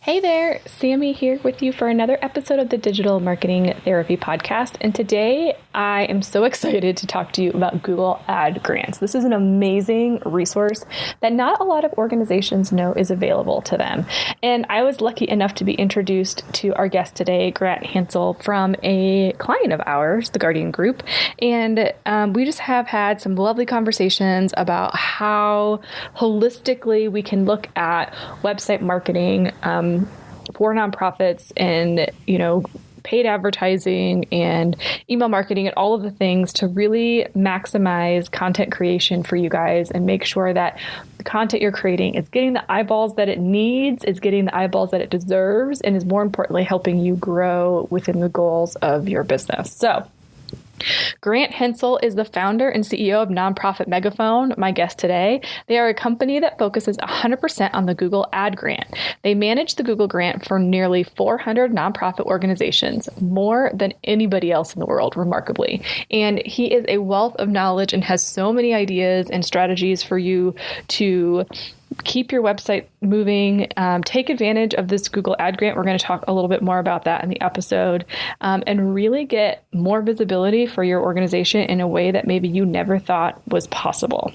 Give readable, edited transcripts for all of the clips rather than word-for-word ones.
Hey there, Sammy here with you for another episode of the Digital Marketing Therapy Podcast. And today I am so excited to talk to you about Google Ad Grants. This is an amazing resource that not a lot of organizations know is available to them. And I was lucky enough to be introduced to our guest today, Grant Hensel, from a client of ours, the Guardian Group. And we just have had some lovely conversations about how holistically we can look at website marketing for nonprofits and, paid advertising and email marketing and all of the things to really maximize content creation for you guys and make sure that the content you're creating is getting the eyeballs that it needs, is getting the eyeballs that it deserves, and is more importantly helping you grow within the goals of your business. So Grant Hensel is the founder and CEO of Nonprofit Megaphone, my guest today. They are a company that focuses 100% on the Google Ad Grant. They manage the Google Grant for nearly 400 nonprofit organizations, more than anybody else in the world, remarkably. And he is a wealth of knowledge and has so many ideas and strategies for you to keep your website moving, take advantage of this Google Ad Grant. We're going to talk a little bit more about that in the episode, and really get more visibility for your organization in a way that maybe you never thought was possible.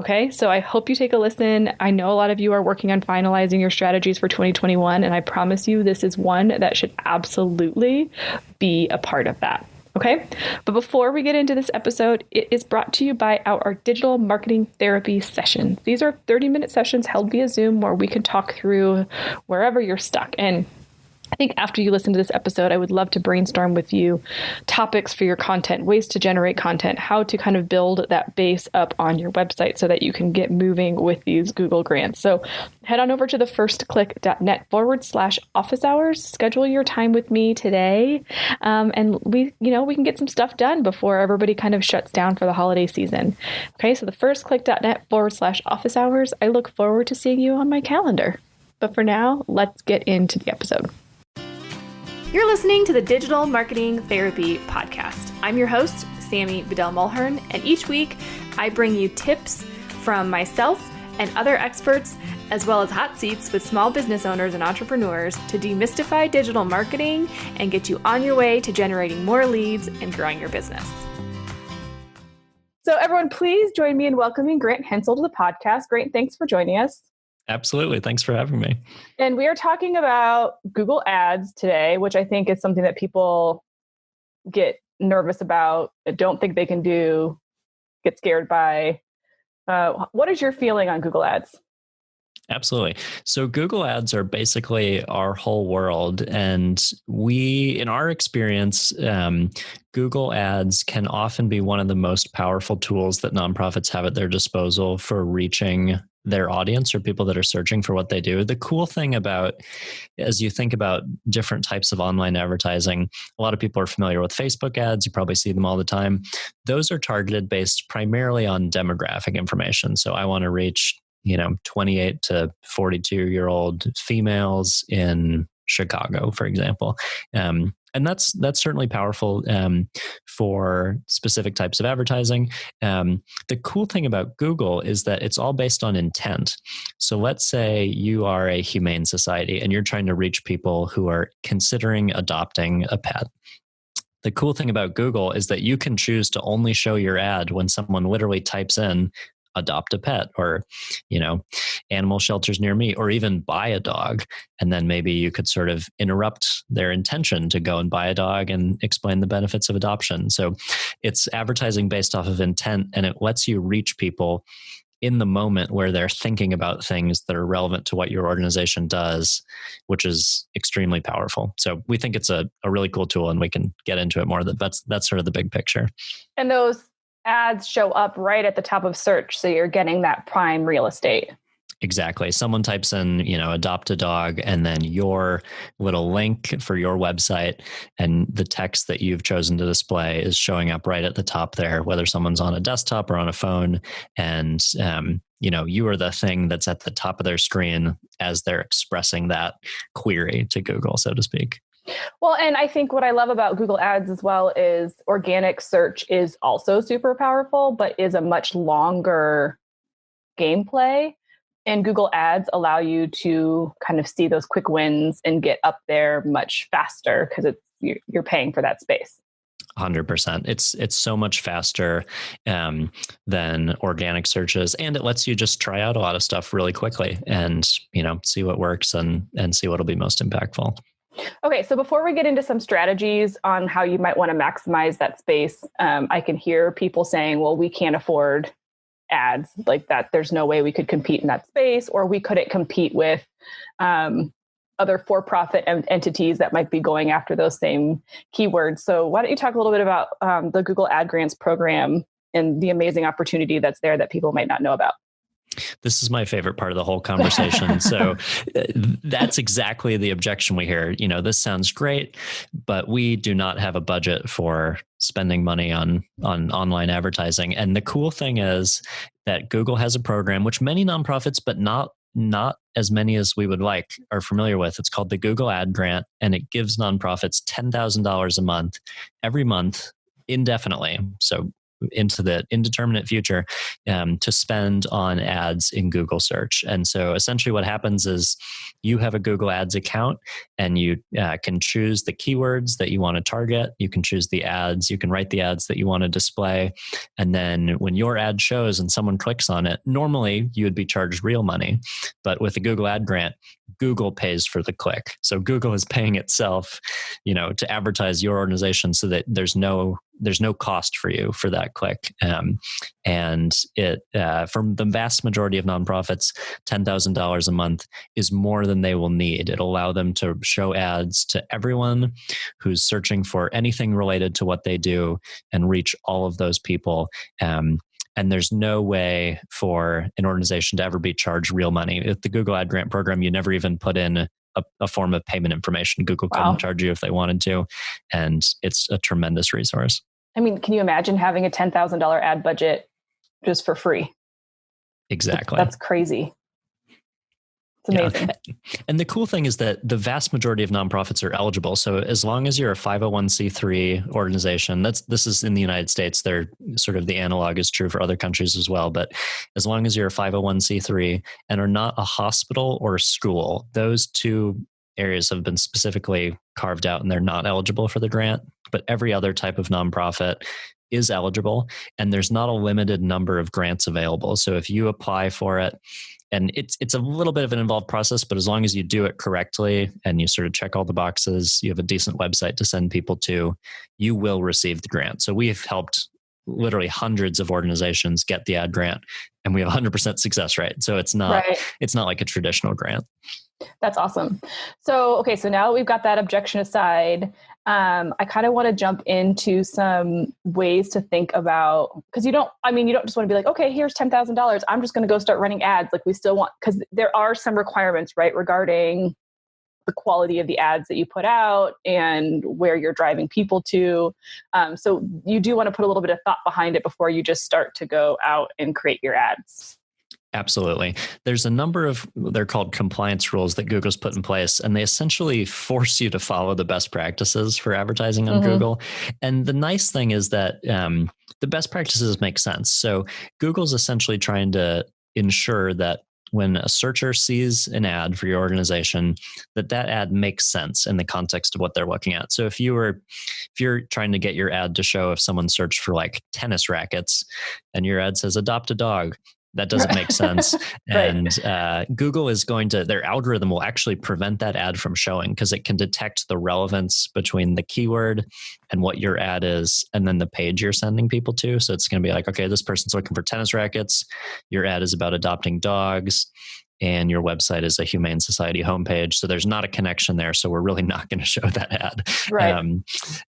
Okay, so I hope you take a listen. I know a lot of you are working on finalizing your strategies for 2021, and I promise you this is one that should absolutely be a part of that. Okay, but before we get into this episode, it is brought to you by our digital marketing therapy sessions. These are 30-minute sessions held via Zoom where we can talk through wherever you're stuck. And I think after you listen to this episode, I would love to brainstorm with you topics for your content, ways to generate content, how to kind of build that base up on your website so that you can get moving with these Google grants. So head on over to thefirstclick.net/office hours, schedule your time with me today. And we can get some stuff done before everybody kind of shuts down for the holiday season. Okay. So thefirstclick.net/office hours. I look forward to seeing you on my calendar. But for now, let's get into the episode. You're listening to the Digital Marketing Therapy Podcast. I'm your host, Sammy Bedell-Mulhern, and each week I bring you tips from myself and other experts, as well as hot seats with small business owners and entrepreneurs to demystify digital marketing and get you on your way to generating more leads and growing your business. So everyone, please join me in welcoming Grant Hensel to the podcast. Grant, thanks for joining us. Absolutely. Thanks for having me. And we are talking about Google Ads today, which I think is something that people get nervous about, don't think they can do, get scared by. What is your feeling on Google Ads? Absolutely. So Google Ads are basically our whole world. And in our experience, Google Ads can often be one of the most powerful tools that nonprofits have at their disposal for reaching their audience or people that are searching for what they do. The cool thing about, as you think about different types of online advertising, a lot of people are familiar with Facebook ads. You probably see them all the time. Those are targeted based primarily on demographic information. So I want to reach 28 to 42-year-old females in Chicago, for example. And that's certainly powerful for specific types of advertising. The cool thing about Google is that it's all based on intent. So let's say you are a humane society and you're trying to reach people who are considering adopting a pet. The cool thing about Google is that you can choose to only show your ad when someone literally types in adopt a pet or, animal shelters near me, or even buy a dog. And then maybe you could sort of interrupt their intention to go and buy a dog and explain the benefits of adoption. So it's advertising based off of intent, and it lets you reach people in the moment where they're thinking about things that are relevant to what your organization does, which is extremely powerful. So we think it's a really cool tool, and we can get into it more. That's sort of the big picture. And those ads show up right at the top of search. So you're getting that prime real estate. Exactly. Someone types in, adopt a dog, and then your little link for your website and the text that you've chosen to display is showing up right at the top there, whether someone's on a desktop or on a phone. And, you are the thing that's at the top of their screen as they're expressing that query to Google, so to speak. Well, and I think what I love about Google Ads as well is organic search is also super powerful, but is a much longer gameplay. And Google Ads allow you to kind of see those quick wins and get up there much faster because you're paying for that space. 100%. It's so much faster than organic searches, and it lets you just try out a lot of stuff really quickly and see what works and see what'll be most impactful. Okay, so before we get into some strategies on how you might want to maximize that space, I can hear people saying, well, we can't afford ads like that. There's no way we could compete in that space, or we couldn't compete with other for-profit entities that might be going after those same keywords. So why don't you talk a little bit about the Google Ad Grants program and the amazing opportunity that's there that people might not know about? This is my favorite part of the whole conversation. So that's exactly the objection we hear. This sounds great, but we do not have a budget for spending money on online advertising. And the cool thing is that Google has a program, which many nonprofits, but not as many as we would like, are familiar with. It's called the Google Ad Grant, and it gives nonprofits $10,000 a month, every month, indefinitely. So into the indeterminate future, to spend on ads in Google search. And so essentially what happens is you have a Google Ads account, and you can choose the keywords that you want to target. You can choose the ads. You can write the ads that you want to display. And then when your ad shows and someone clicks on it, normally you would be charged real money. But with the Google Ad Grant, Google pays for the click. So Google is paying itself, to advertise your organization, so that there's no cost for you for that click. And it, from the vast majority of nonprofits, $10,000 a month is more than they will need. It'll allow them to show ads to everyone who's searching for anything related to what they do and reach all of those people. And there's no way for an organization to ever be charged real money. With the Google Ad Grant program, you never even put in a form of payment information. Google couldn't charge you if they wanted to. And it's a tremendous resource. I mean, can you imagine having a $10,000 ad budget just for free? Exactly. That's crazy. It's amazing. Yeah. And the cool thing is that the vast majority of nonprofits are eligible. So as long as you're a 501c3 organization, this is in the United States. They're sort of, the analog is true for other countries as well. But as long as you're a 501c3 and are not a hospital or a school, those two areas have been specifically carved out and they're not eligible for the grant. But every other type of nonprofit is eligible, and there's not a limited number of grants available. So if you apply for it, and it's a little bit of an involved process, but as long as you do it correctly and you sort of check all the boxes, you have a decent website to send people to, you will receive the grant. So we've helped literally hundreds of organizations get the ad grant, and we have 100% success rate. So it's not like a traditional grant. That's awesome. So, okay, so now we've got that objection aside. I kind of want to jump into some ways to think about, because you don't just want to be like, okay, here's $10,000. I'm just going to go start running ads. Like, we still want, because there are some requirements, right, regarding the quality of the ads that you put out and where you're driving people to. So you do want to put a little bit of thought behind it before you just start to go out and create your ads. Absolutely. There's a number of, they're called compliance rules that Google's put in place, and they essentially force you to follow the best practices for advertising on Google. And the nice thing is that the best practices make sense. So Google's essentially trying to ensure that when a searcher sees an ad for your organization, that ad makes sense in the context of what they're looking at. So if you're trying to get your ad to show if someone searched for like tennis rackets and your ad says adopt a dog, that doesn't make sense. And Google is their algorithm will actually prevent that ad from showing, because it can detect the relevance between the keyword and what your ad is, and then the page you're sending people to. So it's going to be like, okay, this person's looking for tennis rackets. Your ad is about adopting dogs, and your website is a Humane Society homepage. So there's not a connection there. So we're really not going to show that ad. Right.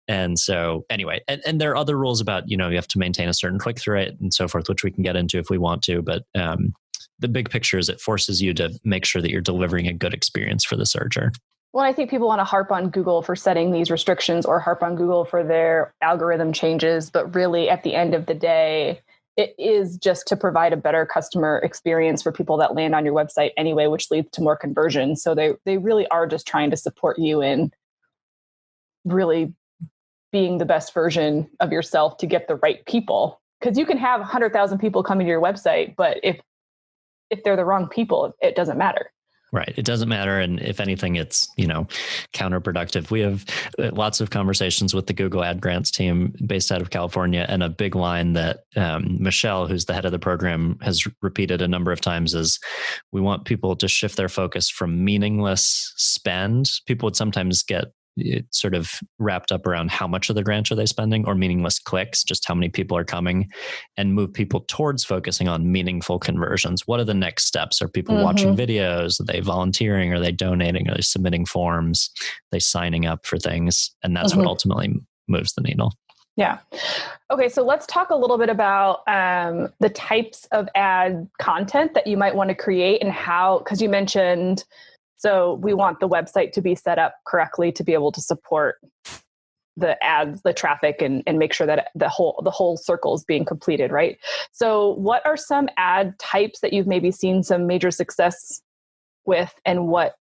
And so anyway, and there are other rules about, you have to maintain a certain click-through rate and so forth, which we can get into if we want to. But the big picture is it forces you to make sure that you're delivering a good experience for the searcher. Well, I think people want to harp on Google for setting these restrictions or harp on Google for their algorithm changes. But really, at the end of the day, it is just to provide a better customer experience for people that land on your website anyway, which leads to more conversion. So they really are just trying to support you in really being the best version of yourself to get the right people. Because you can have 100,000 people coming to your website, but if if they're the wrong people, it doesn't matter. Right. It doesn't matter. And if anything, it's, counterproductive. We have lots of conversations with the Google Ad Grants team based out of California. And a big line that Michelle, who's the head of the program, has repeated a number of times is we want people to shift their focus from meaningless spend. People would sometimes get sort of wrapped up around how much of the grant are they spending, or meaningless clicks, just how many people are coming, and move people towards focusing on meaningful conversions. What are the next steps? Are people watching videos? Are they volunteering? Are they donating? Are they submitting forms? Are they signing up for things? And that's what ultimately moves the needle. Yeah. Okay. So let's talk a little bit about the types of ad content that you might want to create and how, because you mentioned, so we want the website to be set up correctly to be able to support the ads, the traffic, and make sure that the whole circle is being completed, right? So what are some ad types that you've maybe seen some major success with, and what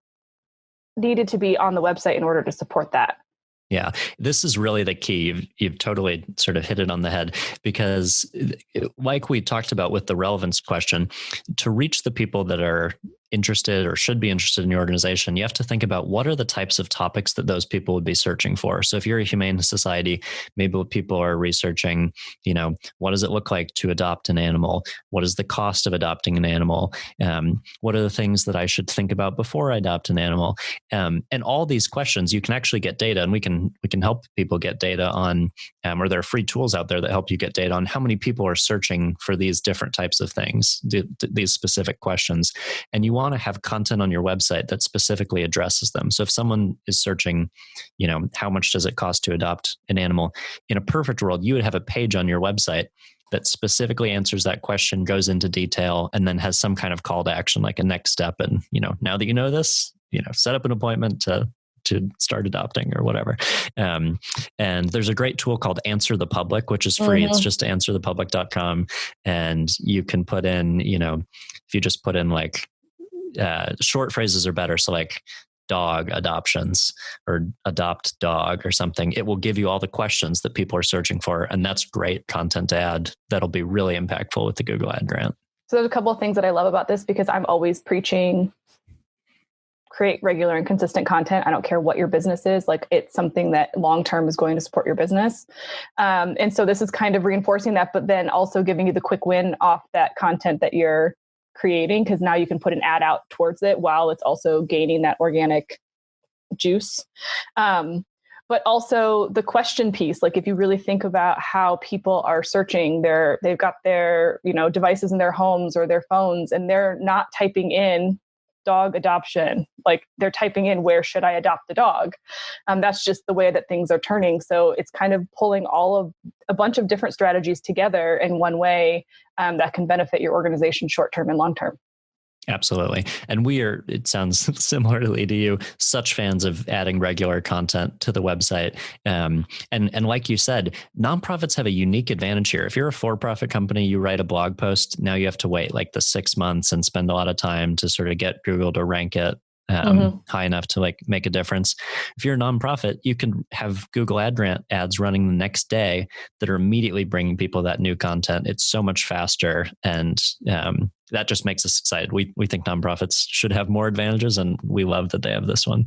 needed to be on the website in order to support that? Yeah, this is really the key. You've totally sort of hit it on the head, because like we talked about with the relevance question, to reach the people that are interested or should be interested in your organization, you have to think about what are the types of topics that those people would be searching for. So if you're a humane society, maybe people are researching, what does it look like to adopt an animal? What is the cost of adopting an animal? What are the things that I should think about before I adopt an animal? And all these questions, you can actually get data, and we can help people get data on, or there are free tools out there that help you get data on how many people are searching for these different types of things, these specific questions. And you want to have content on your website that specifically addresses them. So if someone is searching, how much does it cost to adopt an animal? In a perfect world, you would have a page on your website that specifically answers that question, goes into detail, and then has some kind of call to action, like a next step. And, now that you know this, set up an appointment to start adopting or whatever. And there's a great tool called Answer the Public, which is free. It's just answerthepublic.com. And you can put in, if you just put in like, short phrases are better. So like dog adoptions or adopt dog or something, it will give you all the questions that people are searching for. And that's great content to add that'll be really impactful with the Google Ad Grant. So there's a couple of things that I love about this, because I'm always preaching create regular and consistent content. I don't care what your business is. Like, it's something that long-term is going to support your business. And so this is kind of reinforcing that, but then also giving you the quick win off that content that you're creating, because now you can put an ad out towards it while it's also gaining that organic juice. But also the question piece, like if you really think about how people are searching, they've got their, devices in their homes or their phones, and they're not typing in dog adoption. Like, they're typing in, where should I adopt the dog? That's just the way that things are turning. So it's kind of pulling all of a bunch of different strategies together in one way that can benefit your organization short-term and long-term. Absolutely. And we are, it sounds similarly to you, such fans of adding regular content to the website. And like you said, nonprofits have a unique advantage here. If you're a for-profit company, you write a blog post, now you have to wait like the 6 months and spend a lot of time to sort of get Google to rank it high enough to like make a difference. If you're a nonprofit, you can have Google Ad Grant ads running the next day that are immediately bringing people that new content. It's so much faster, and that just makes us excited. We think nonprofits should have more advantages, and we love that they have this one.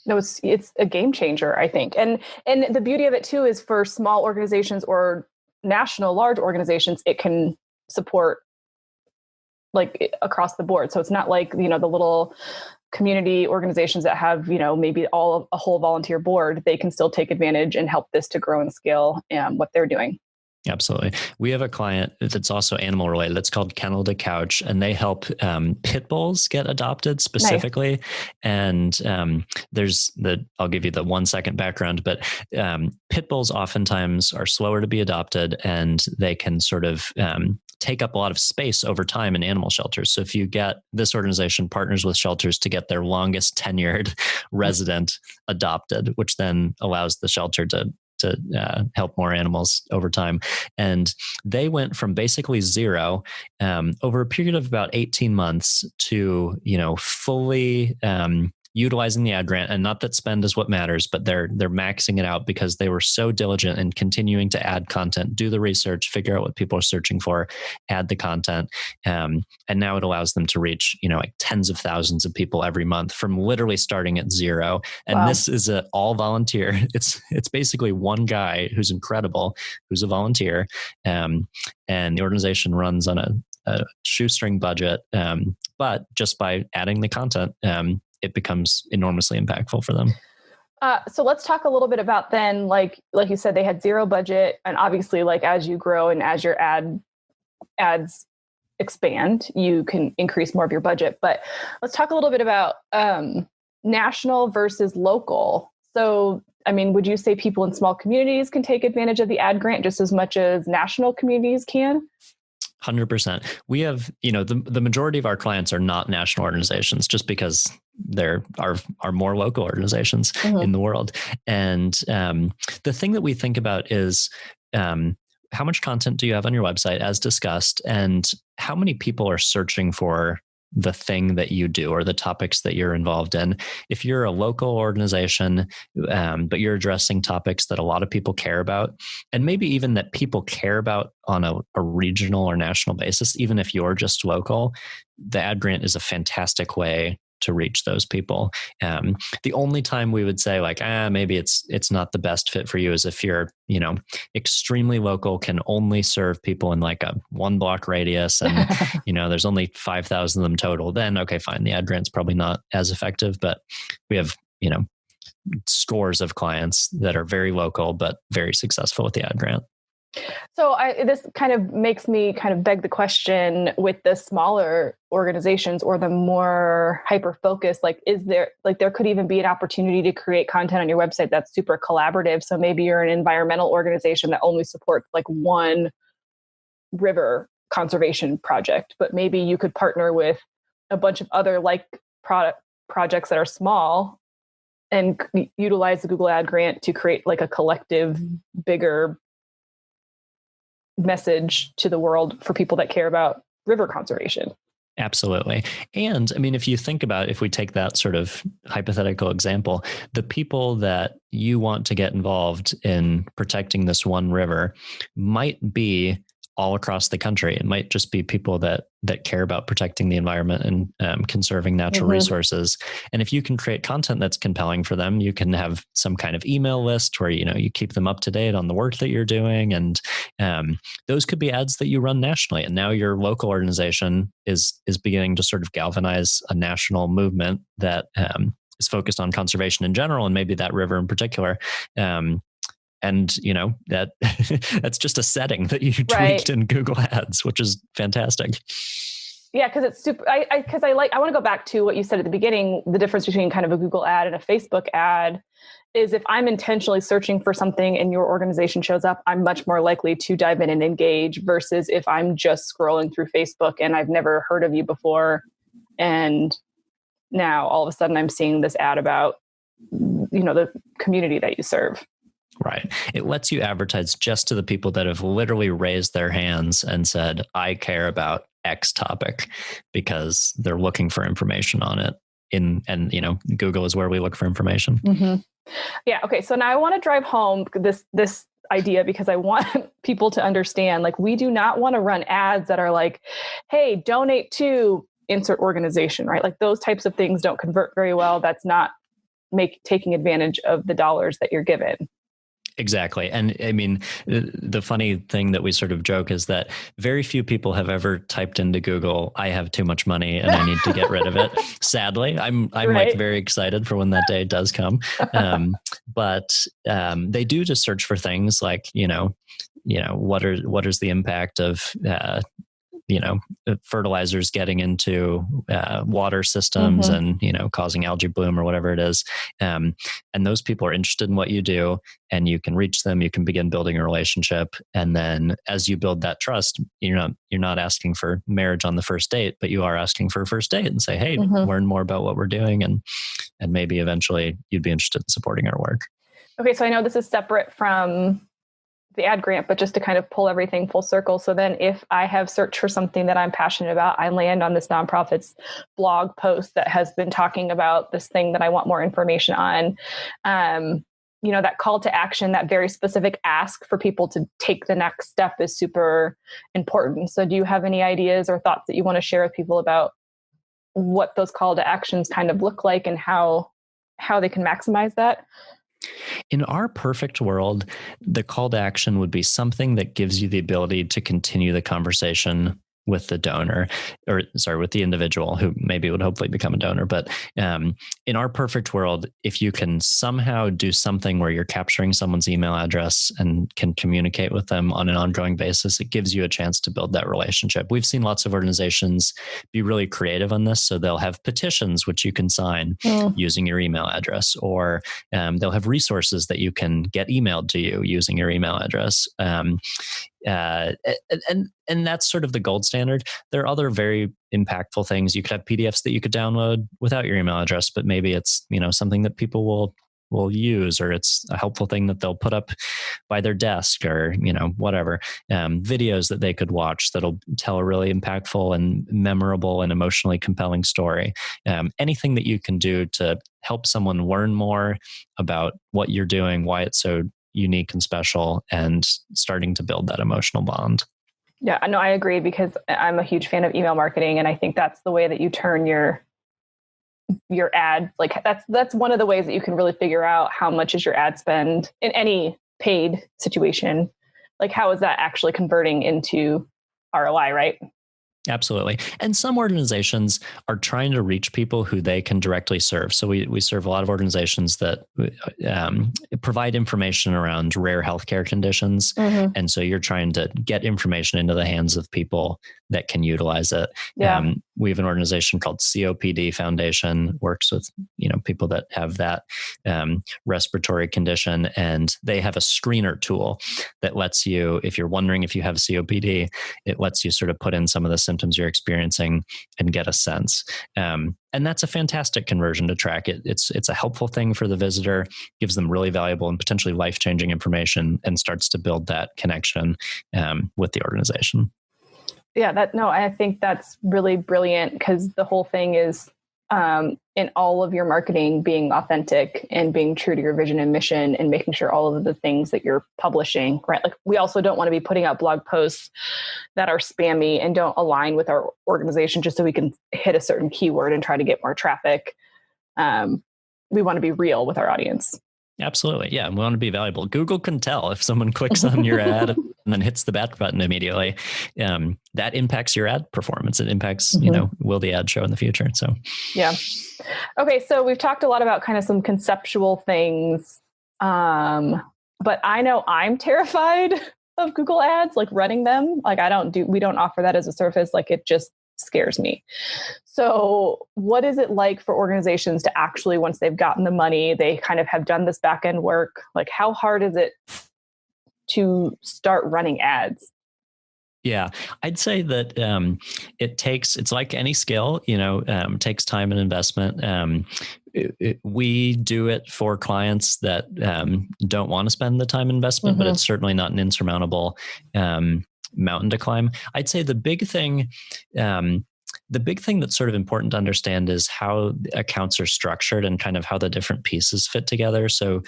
No, it's a game changer, I think. And the beauty of it too is for small organizations or national large organizations, it can support like across the board. So it's not like, the little community organizations that have, maybe a whole volunteer board. They can still take advantage and help this to grow and scale what they're doing. Absolutely. We have a client that's also animal related. That's called Kennel to Couch, and they help pit bulls get adopted specifically. Nice. And I'll give you the 1 second background, but pit bulls oftentimes are slower to be adopted, and they can sort of take up a lot of space over time in animal shelters. So if you get, this organization partners with shelters to get their longest tenured resident adopted, which then allows the shelter to help more animals over time. And they went from basically zero over a period of about 18 months to, fully utilizing the ad grant, and not that spend is what matters, but they're maxing it out because they were so diligent in continuing to add content, do the research, figure out what people are searching for, add the content. And now it allows them to reach, like tens of thousands of people every month from literally starting at zero. And Wow. this is an all volunteer. It's basically one guy who's incredible, who's a volunteer. And the organization runs on a shoestring budget. But just by adding the content, it becomes enormously impactful for them. So let's talk a little bit about then, like you said, they had zero budget, and obviously, like as you grow and as your ads expand, you can increase more of your budget. But let's talk a little bit about national versus local. So, I mean, would you say people in small communities can take advantage of the ad grant just as much as national communities can? 100%. We have, the majority of our clients are not national organizations just because there are more local organizations in the world. And the thing that we think about is how much content do you have on your website, as discussed, and how many people are searching for the thing that you do or the topics that you're involved in. If you're a local organization, but you're addressing topics that a lot of people care about, and maybe even that people care about on a regional or national basis, even if you're just local, the ad grant is a fantastic way to reach those people. The only time we would say like, maybe it's not the best fit for you is if you're, extremely local, can only serve people in like a 1 block radius, and there's only 5,000 of them total. Then okay, fine, the ad grant's probably not as effective. But we have scores of clients that are very local but very successful with the ad grant. So this kind of makes me kind of beg the question with the smaller organizations or the more hyper-focused, there could even be an opportunity to create content on your website that's super collaborative. So maybe you're an environmental organization that only supports like one river conservation project, but maybe you could partner with a bunch of other projects that are small and utilize the Google Ad Grant to create like a collective, bigger message to the world for people that care about river conservation. Absolutely. And I mean, if you think about, if we take that sort of hypothetical example, the people that you want to get involved in protecting this one river might be all across the country. It might just be people that care about protecting the environment and conserving natural resources. And if you can create content that's compelling for them, you can have some kind of email list where you keep them up to date on the work that you're doing, and those could be ads that you run nationally. And now your local organization is beginning to sort of galvanize a national movement that is focused on conservation in general, and maybe that river in particular. And that that's just a setting that you tweaked in Google Ads, which is fantastic. Yeah, because it's super. I want to go back to what you said at the beginning. The difference between kind of a Google ad and a Facebook ad is if I'm intentionally searching for something and your organization shows up, I'm much more likely to dive in and engage versus if I'm just scrolling through Facebook and I've never heard of you before, and now all of a sudden I'm seeing this ad about the community that you serve. Right. It lets you advertise just to the people that have literally raised their hands and said, I care about X topic, because they're looking for information on it. And Google is where we look for information. Mm-hmm. Yeah. Okay. So now I want to drive home this idea, because I want people to understand, like, we do not want to run ads that are like, hey, donate to insert organization, right? Like those types of things don't convert very well. That's not taking advantage of the dollars that you're given. Exactly. And I mean, the funny thing that we sort of joke is that very few people have ever typed into Google, I have too much money and I need to get rid of it. Sadly, I'm right. Like very excited for when that day does come. But they do just search for things like, what is the impact of, fertilizers getting into water systems and, causing algae bloom or whatever it is. And those people are interested in what you do, and you can reach them. You can begin building a relationship. And then as you build that trust, you're not asking for marriage on the first date, but you are asking for a first date and say, hey, learn more about what we're doing. And maybe eventually you'd be interested in supporting our work. Okay. So I know this is separate from the ad grant, but just to kind of pull everything full circle. So then if I have searched for something that I'm passionate about, I land on this nonprofit's blog post that has been talking about this thing that I want more information on. That call to action, that very specific ask for people to take the next step is super important. So do you have any ideas or thoughts that you want to share with people about what those call to actions kind of look like and how they can maximize that? In our perfect world, the call to action would be something that gives you the ability to continue the conversation with the donor, with the individual who maybe would hopefully become a donor. But in our perfect world, if you can somehow do something where you're capturing someone's email address and can communicate with them on an ongoing basis, it gives you a chance to build that relationship. We've seen lots of organizations be really creative on this. So they'll have petitions, which you can sign using your email address, or they'll have resources that you can get emailed to you using your email address. And that's sort of the gold standard. There are other very impactful things. You could have PDFs that you could download without your email address, but maybe it's, something that people will use, or it's a helpful thing that they'll put up by their desk, or, whatever. Videos that they could watch that'll tell a really impactful and memorable and emotionally compelling story. Anything that you can do to help someone learn more about what you're doing, why it's so unique and special, and starting to build that emotional bond. Yeah, no, I agree, because I'm a huge fan of email marketing, and I think that's the way that you turn your ad. Like that's one of the ways that you can really figure out how much is your ad spend in any paid situation. Like, how is that actually converting into ROI, right? Absolutely. And some organizations are trying to reach people who they can directly serve. So we serve a lot of organizations that provide information around rare healthcare conditions. Mm-hmm. And so you're trying to get information into the hands of people that can utilize it. Yeah. We have an organization called COPD Foundation, works with people that have that respiratory condition, and they have a screener tool that lets you, if you're wondering if you have COPD, it lets you sort of put in some of the symptoms you're experiencing and get a sense. And that's a fantastic conversion to track. It's a helpful thing for the visitor, gives them really valuable and potentially life-changing information, and starts to build that connection with the organization. Yeah, I think that's really brilliant, because the whole thing is in all of your marketing being authentic and being true to your vision and mission, and making sure all of the things that you're publishing, right? Like, we also don't want to be putting out blog posts that are spammy and don't align with our organization just so we can hit a certain keyword and try to get more traffic. We want to be real with our audience. Absolutely. Yeah. We want to be valuable. Google can tell if someone clicks on your ad and then hits the back button immediately. That impacts your ad performance. It impacts, will the ad show in the future? So, yeah. Okay. So we've talked a lot about kind of some conceptual things. But I know I'm terrified of Google ads, like running them. Like we don't offer that as a service. Like, it just scares me. So what is it like for organizations to actually, once they've gotten the money, they kind of have done this back end work? Like, how hard is it to start running ads? Yeah, I'd say that it's like any skill, takes time and investment. We do it for clients that don't want to spend the time investment, but it's certainly not an insurmountable mountain to climb. I'd say the big thing that's sort of important to understand is how accounts are structured and kind of how the different pieces fit together. So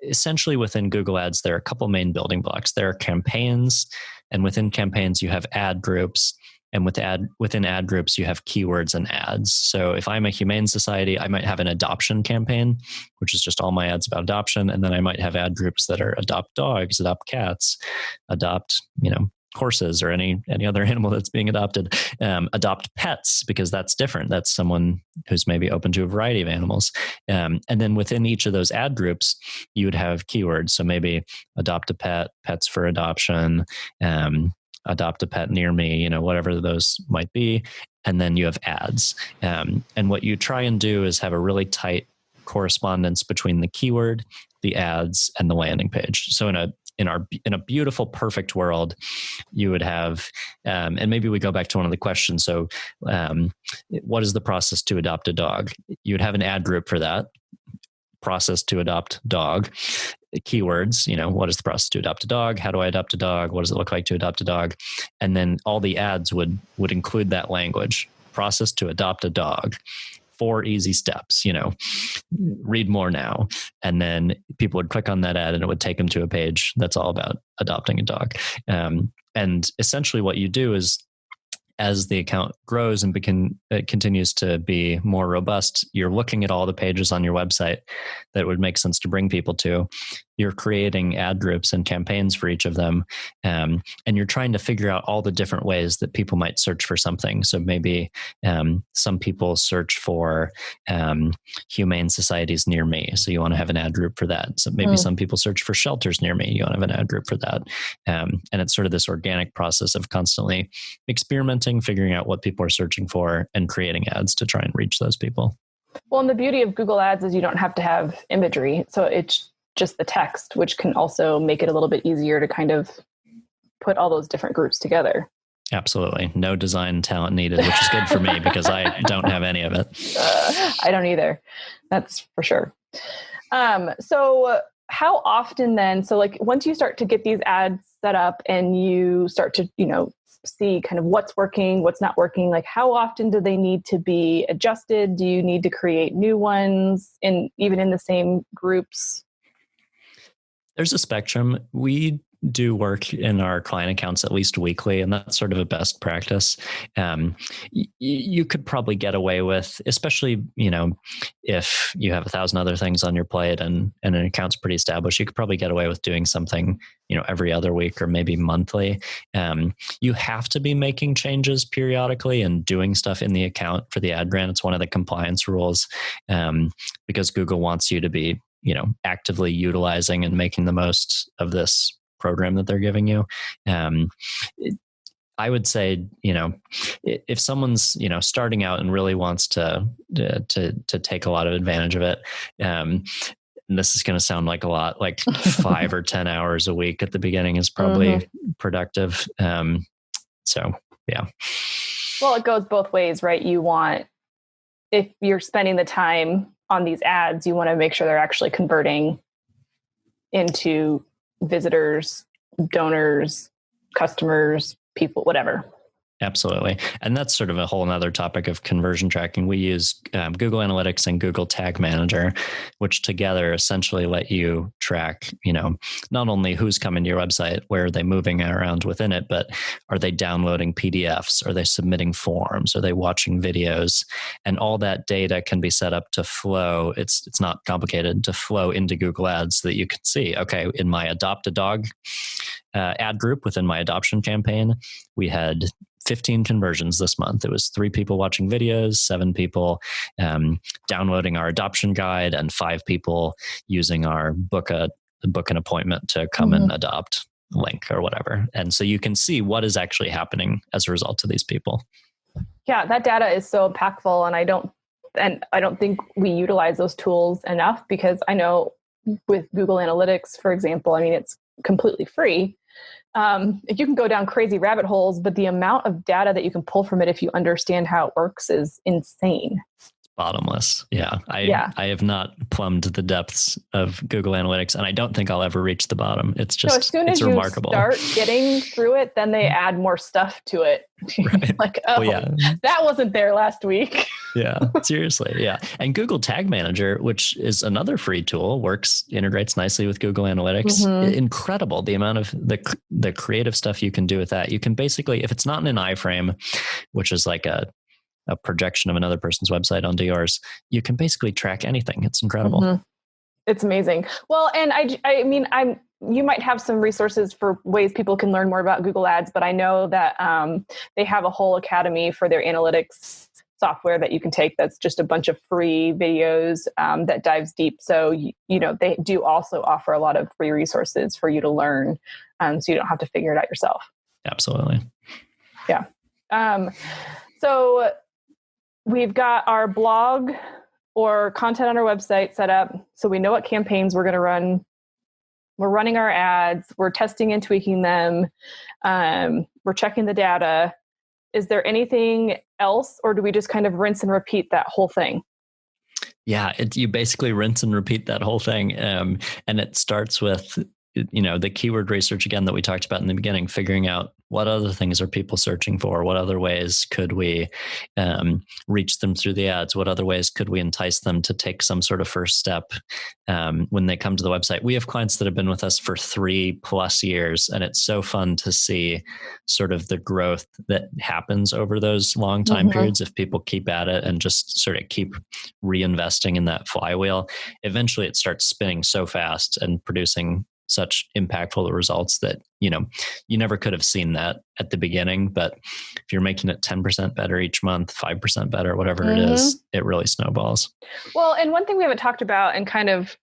essentially within Google Ads, there are a couple main building blocks. There are campaigns, and within campaigns, you have ad groups. And within ad groups, you have keywords and ads. So if I'm a humane society, I might have an adoption campaign, which is just all my ads about adoption. And then I might have ad groups that are adopt dogs, adopt cats, adopt, horses, or any other animal that's being adopted. Adopt pets, because that's different. That's someone who's maybe open to a variety of animals. And then within each of those ad groups, you would have keywords. So maybe adopt a pet, pets for adoption, adopt a pet near me, whatever those might be. And then you have ads. And what you try and do is have a really tight correspondence between the keyword, the ads, and the landing page. So in a beautiful, perfect world, you would have, and maybe we go back to one of the questions. So what is the process to adopt a dog? You would have an ad group for that. process to adopt dog, keywords, what is the process to adopt a dog? How do I adopt a dog? What does it look like to adopt a dog? And then all the ads would include that language, process to adopt a dog, 4 easy steps, read more now. And then people would click on that ad and it would take them to a page that's all about adopting a dog. And essentially what you do is, as the account grows and it continues to be more robust, you're looking at all the pages on your website that would make sense to bring people to. You're creating ad groups and campaigns for each of them. And you're trying to figure out all the different ways that people might search for something. So maybe some people search for humane societies near me. So you want to have an ad group for that. So maybe some people search for shelters near me. You want to have an ad group for that. And it's sort of this organic process of constantly experimenting, figuring out what people are searching for, and creating ads to try and reach those people. Well, and the beauty of Google Ads is you don't have to have imagery. So it's just the text, which can also make it a little bit easier to kind of put all those different groups together. Absolutely. No design talent needed, which is good for me because I don't have any of it. I don't either. That's for sure. So how often then, so like once you start to get these ads set up and you start to, see kind of what's working, what's not working, like how often do they need to be adjusted? Do you need to create new ones even in the same groups? There's a spectrum. We do work in our client accounts at least weekly, and that's sort of a best practice. You could probably get away with, especially, if you have 1,000 other things on your plate and an account's pretty established, you could probably get away with doing something, every other week or maybe monthly. You have to be making changes periodically and doing stuff in the account for the ad grant. It's one of the compliance rules, because Google wants you to be, actively utilizing and making the most of this program that they're giving you. I would say, if someone's, starting out and really wants to take a lot of advantage of it, and this is going to sound like a lot, like 5 or 10 hours a week at the beginning is probably productive. So, yeah. Well, it goes both ways, right? If you're spending the time on these ads, you want to make sure they're actually converting into visitors, donors, customers, people, whatever. Absolutely. And that's sort of a whole nother topic of conversion tracking. We use Google Analytics and Google Tag Manager, which together essentially let you track, not only who's coming to your website, where are they moving around within it, but are they downloading PDFs? Are they submitting forms? Are they watching videos? And all that data can be set up to flow. It's not complicated, to flow into Google Ads so that you can see, okay, in my Adopt a Dog ad group within my adoption campaign, we had 15 conversions this month. It was 3 people watching videos, 7 people downloading our adoption guide, and 5 people using our book an appointment to come and adopt link or whatever. And so you can see what is actually happening as a result of these people. Yeah, that data is so impactful, and I don't think we utilize those tools enough, because I know with Google Analytics, for example, it's completely free. You can go down crazy rabbit holes, but the amount of data that you can pull from it, if you understand how it works, is insane. Bottomless. Yeah. I have not plumbed the depths of Google Analytics, and I don't think I'll ever reach the bottom. It's just, as soon as it's remarkable. You start getting through it, then they add more stuff to it. Right. Like, that wasn't there last week. Yeah, seriously. Yeah. And Google Tag Manager, which is another free tool, integrates nicely with Google Analytics. Incredible. The amount of the creative stuff you can do with that. You can basically, if it's not in an iframe, which is like a projection of another person's website onto yours, you can basically track anything. It's incredible. It's amazing. Well, and you might have some resources for ways people can learn more about Google Ads, but I know that they have a whole academy for their analytics software that you can take. That's just a bunch of free videos that dives deep. So, they do also offer a lot of free resources for you to learn, so you don't have to figure it out yourself. Absolutely. Yeah. So we've got our blog or content on our website set up, so we know what campaigns we're going to run. We're running our ads. We're testing and tweaking them. We're checking the data. Is there anything else, or do we just kind of rinse and repeat that whole thing? Yeah, you basically rinse and repeat that whole thing. And it starts with, the keyword research again that we talked about in the beginning, figuring out what other things are people searching for? What other ways could we reach them through the ads? What other ways could we entice them to take some sort of first step when they come to the website? We have clients that have been with us for 3+ years, and it's so fun to see sort of the growth that happens over those long time periods. If people keep at it and just sort of keep reinvesting in that flywheel, eventually it starts spinning so fast and producing such impactful results that, you never could have seen that at the beginning. But if you're making it 10% better each month, 5% better, whatever it is, it really snowballs. Well, and one thing we haven't talked about, and kind of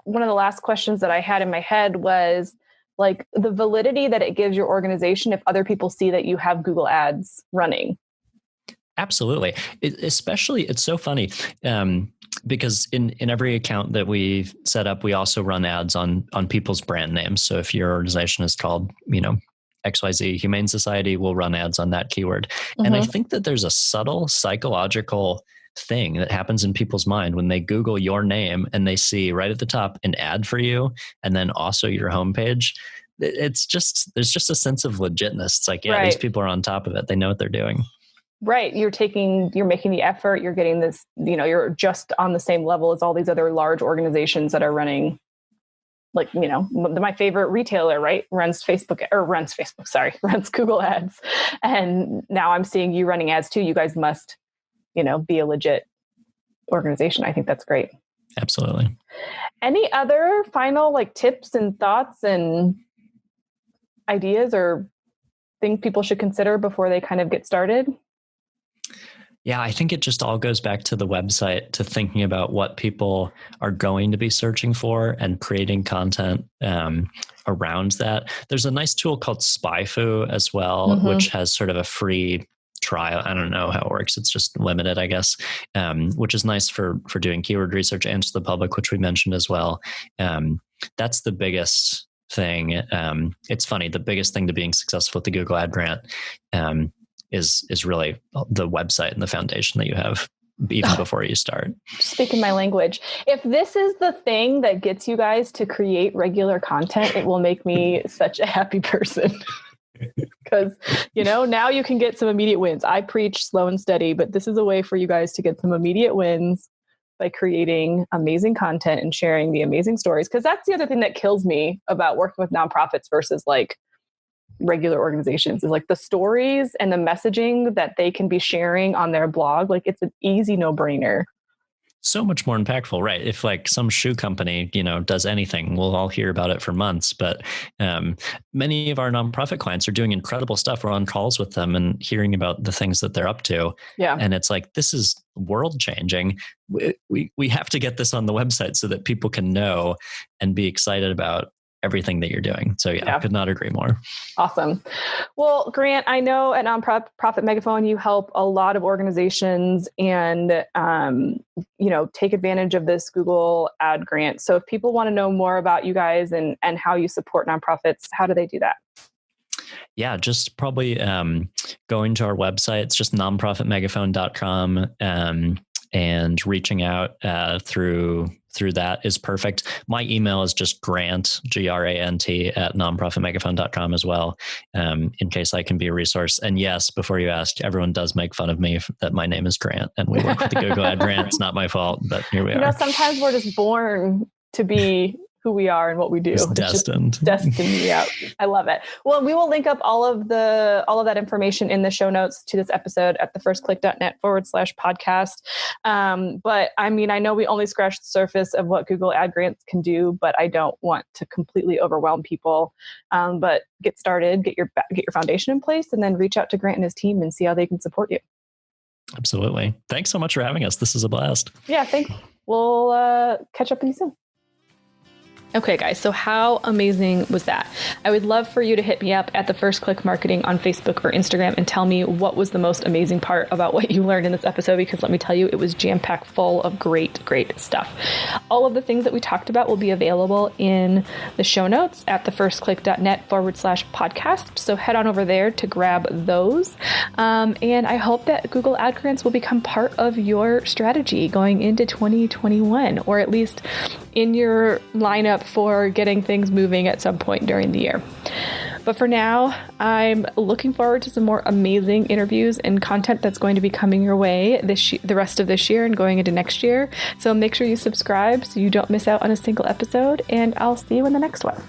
one of the last questions that I had in my head was like the validity that it gives your organization if other people see that you have Google ads running. Absolutely. Especially, it's so funny because in every account that we set up, we also run ads on people's brand names. So if your organization is called, XYZ Humane Society, we'll run ads on that keyword. And I think that there's a subtle psychological thing that happens in people's mind when they Google your name and they see right at the top an ad for you and then also your homepage. There's just a sense of legitness. It's like, yeah, these people are on top of it. They know what they're doing. Right. You're making the effort, you're getting this, you're just on the same level as all these other large organizations that are running, like, my favorite retailer, right, runs Google ads. And now I'm seeing you running ads too. You guys must, be a legit organization. I think that's great. Absolutely. Any other final tips and thoughts and ideas or things people should consider before they kind of get started? Yeah, I think it just all goes back to the website, to thinking about what people are going to be searching for and creating content around that. There's a nice tool called SpyFu as well, which has sort of a free trial. I don't know how it works. It's just limited, I guess, which is nice for doing keyword research and to the public, which we mentioned as well. That's the biggest thing. It's funny. The biggest thing to being successful with the Google Ad Grant is really the website and the foundation that you have even before you start. Speaking my language. If this is the thing that gets you guys to create regular content, it will make me such a happy person. Because, now you can get some immediate wins. I preach slow and steady, but this is a way for you guys to get some immediate wins by creating amazing content and sharing the amazing stories. Because that's the other thing that kills me about working with nonprofits versus regular organizations is the stories and the messaging that they can be sharing on their blog. It's an easy no-brainer. So much more impactful, right? If some shoe company, does anything, we'll all hear about it for months. But many of our nonprofit clients are doing incredible stuff. We're on calls with them and hearing about the things that they're up to. Yeah. And it's this is world changing. We have to get this on the website so that people can know and be excited about everything that you're doing. So I could not agree more. Awesome. Well, Grant, I know at Nonprofit Megaphone, you help a lot of organizations and, take advantage of this Google Ad Grant. So if people want to know more about you guys and how you support nonprofits, how do they do that? Yeah, just probably going to our website. It's just nonprofitmegaphone.com and reaching out through that is perfect. My email is just Grant, Grant at nonprofitmegaphone.com as well, in case I can be a resource. And yes, before you asked, everyone does make fun of me that my name is Grant and we work with the Google Ad Grant. It's not my fault, but here we are. Sometimes we're just born to be who we are and what we do. It's destined. Destiny. Yeah. I love it. Well, we will link up all of that information in the show notes to this episode at thefirstclick.net/podcast. But I know we only scratched the surface of what Google Ad Grants can do, but I don't want to completely overwhelm people. But get started, get your foundation in place, and then reach out to Grant and his team and see how they can support you. Absolutely. Thanks so much for having us. This is a blast. Yeah. Thanks. We'll catch up with you soon. Okay, guys, so how amazing was that? I would love for you to hit me up at the First Click Marketing on Facebook or Instagram and tell me what was the most amazing part about what you learned in this episode, because let me tell you, it was jam-packed full of great, great stuff. All of the things that we talked about will be available in the show notes at thefirstclick.net/podcast. So head on over there to grab those. And I hope that Google Ad Grants will become part of your strategy going into 2021, or at least in your lineup for getting things moving at some point during the year. But for now, I'm looking forward to some more amazing interviews and content that's going to be coming your way the rest of this year and going into next year. So make sure you subscribe so you don't miss out on a single episode, and I'll see you in the next one.